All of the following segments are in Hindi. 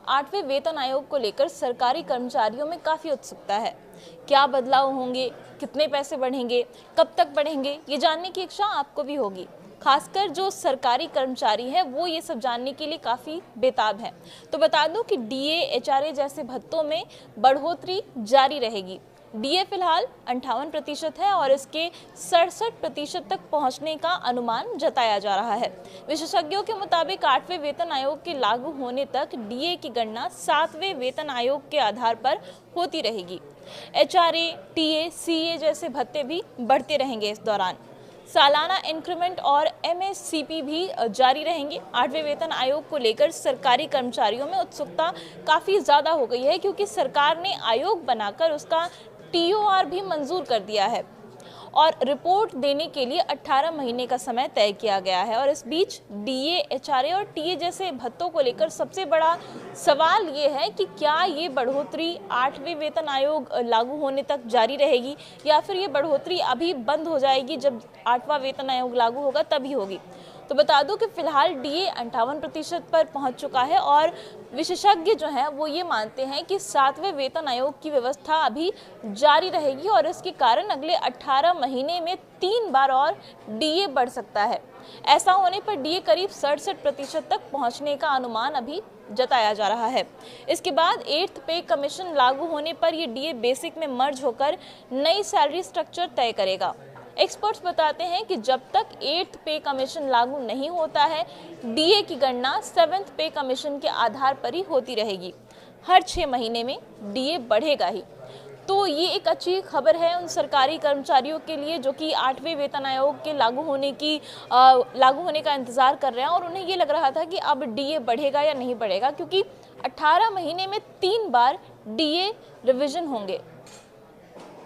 8वें वेतन आयोग को लेकर सरकारी कर्मचारियों में काफ़ी उत्सुकता है। क्या बदलाव होंगे, कितने पैसे बढ़ेंगे, कब तक बढ़ेंगे, ये जानने की इच्छा आपको भी होगी। खासकर जो सरकारी कर्मचारी हैं वो ये सब जानने के लिए काफ़ी बेताब हैं। तो बता दूं कि डीए, एचआरए जैसे भत्तों में बढ़ोतरी जारी रहेगी। डीए फिलहाल 58% है और इसके 67% तक पहुंचने का अनुमान जताया जा रहा है। विशेषज्ञों के मुताबिक 8वें वेतन आयोग के लागू होने तक डीए की गणना 7वें वेतन आयोग के आधार पर होती रहेगी। एचआरए, टीए, सीए जैसे भत्ते भी बढ़ते रहेंगे। इस दौरान सालाना इंक्रीमेंट और एमएससीपी भी जारी रहेंगे। 8वें वेतन आयोग को लेकर सरकारी कर्मचारियों में उत्सुकता काफ़ी ज़्यादा हो गई है, क्योंकि सरकार ने आयोग बनाकर उसका टीओआर भी मंजूर कर दिया है और रिपोर्ट देने के लिए 18 महीने का समय तय किया गया है। और इस बीच डीए, एचआरए और टीए जैसे भत्तों को लेकर सबसे बड़ा सवाल ये है कि क्या ये बढ़ोतरी 8वें वेतन आयोग लागू होने तक जारी रहेगी या फिर ये बढ़ोतरी अभी बंद हो जाएगी, जब 8वां वेतन आयोग लागू होगा तभी होगी। तो बता दूं कि फिलहाल डीए 58% पर पहुंच चुका है और विशेषज्ञ जो हैं वो ये मानते हैं कि 7वें वेतन आयोग की व्यवस्था अभी जारी रहेगी और इसके कारण अगले 18 महीने में 3 बार और डीए बढ़ सकता है। ऐसा होने पर डीए करीब 67% तक पहुंचने का अनुमान अभी जताया जा रहा है। इसके बाद 8th पे कमीशन लागू होने पर ये डीए बेसिक में मर्ज होकर नई सैलरी स्ट्रक्चर तय करेगा। एक्सपर्ट्स बताते हैं कि जब तक 8th पे कमीशन लागू नहीं होता है, डीए की गणना 7th पे कमीशन के आधार पर ही होती रहेगी। हर 6 महीने में डीए बढ़ेगा ही। तो ये एक अच्छी खबर है उन सरकारी कर्मचारियों के लिए जो कि 8वें वेतन आयोग के लागू होने का इंतजार कर रहे हैं और उन्हें ये लग रहा था कि अब डीए बढ़ेगा या नहीं बढ़ेगा, क्योंकि 18 महीने में 3 बार डीए रिवीजन होंगे।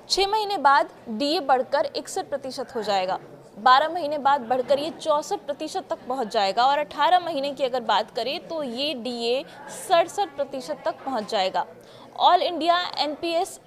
6 महीने बाद डीए बढ़कर 61% हो जाएगा, 12 महीने बाद बढ़कर ये 64% तक पहुंच जाएगा और 18 महीने की अगर बात करें तो ये डीए 67% तक पहुंच जाएगा। All India NPS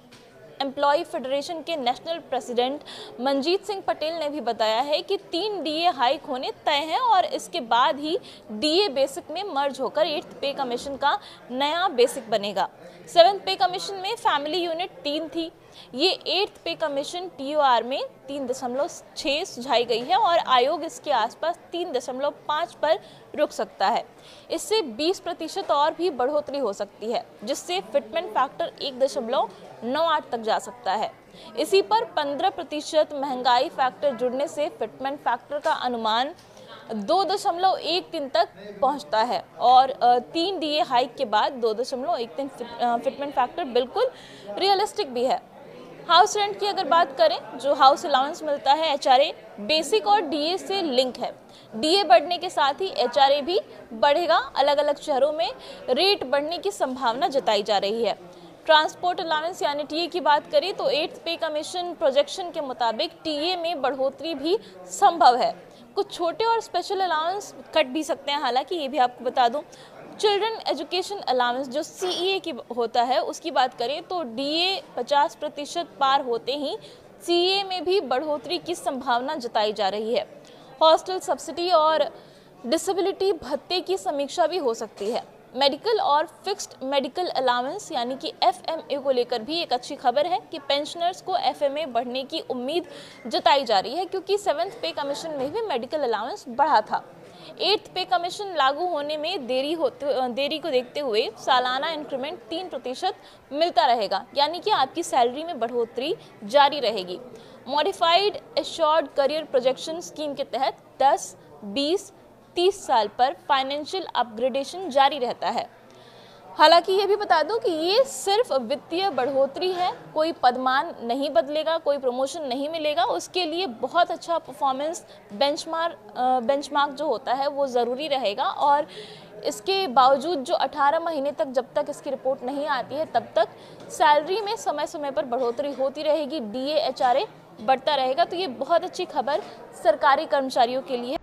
employ federation के नेशनल प्रेसिडेंट मंजीत सिंह पटेल ने भी बताया है कि 3 डीए हाइक होने तय हैं और इसके बाद ही डीए बेसिक में मर्ज होकर 8th पे कमीशन का नया बेसिक बनेगा। 7th पे कमीशन में फैमिली यूनिट 3 थी, ये 8th पे कमीशन टीओआर में 3.6 सुझाई गई है और आयोग इसके आसपास 3.5 पर रुक सकता है। इससे 20% और भी बढ़ोतरी हो सकती है, जिससे फिटमेंट फैक्टर 1.98 तक जा सकता है। इसी पर 15% महंगाई फैक्टर जुड़ने से फिटमेंट फैक्टर का अनुमान 2.13 तक पहुंचता है और 3 डीए हाइक के बाद 2.13 फिटमेंट फैक्टर बिल्कुल रियलिस्टिक भी है। हाउस रेंट की अगर बात करें, जो हाउस अलाउंस मिलता है एचआरए बेसिक और डीए से लिंक है। डीए बढ़ने के साथ ही एचआरए भी बढ़ेगा। अलग अलग शहरों में रेट बढ़ने की संभावना जताई जा रही है। ट्रांसपोर्ट अलाउंस यानी टीए की बात करें तो 8th पे कमीशन प्रोजेक्शन के मुताबिक टीए में बढ़ोतरी भी संभव है। कुछ छोटे और स्पेशल अलाउंस कट भी सकते हैं। हालांकि ये भी आपको बता दूं, चिल्ड्रन एजुकेशन अलाउंस जो सीईए की होता है उसकी बात करें तो डीए 50% पार होते ही सीए में भी बढ़ोतरी की संभावना जताई जा रही है। हॉस्टल सब्सिडी और डिसेबिलिटी भत्ते की समीक्षा भी हो सकती है। मेडिकल और फिक्स्ड मेडिकल अलाउंस यानी कि एफएमए को लेकर भी एक अच्छी खबर है कि पेंशनर्स को एफएमए बढ़ने की उम्मीद जताई जा रही है, क्योंकि 7th पे कमीशन में भी मेडिकल अलाउंस बढ़ा था। 8th पे कमीशन लागू होने में देरी को देखते हुए सालाना इंक्रीमेंट 3% मिलता रहेगा, यानी कि आपकी सैलरी में बढ़ोतरी जारी रहेगी। Modified assured career projection scheme के तहत 10, 20, 30 साल पर फाइनेंशियल अपग्रेडेशन जारी रहता है। हालांकि ये भी बता दूं कि ये सिर्फ वित्तीय बढ़ोतरी है, कोई पदमान नहीं बदलेगा, कोई प्रमोशन नहीं मिलेगा। उसके लिए बहुत अच्छा परफॉर्मेंस बेंचमार्क जो होता है वो ज़रूरी रहेगा और इसके बावजूद जो 18 महीने तक जब तक इसकी रिपोर्ट नहीं आती है तब तक सैलरी में समय समय पर बढ़ोतरी होती रहेगी, डीए, एचआरए बढ़ता रहेगा। तो ये बहुत अच्छी खबर सरकारी कर्मचारियों के लिए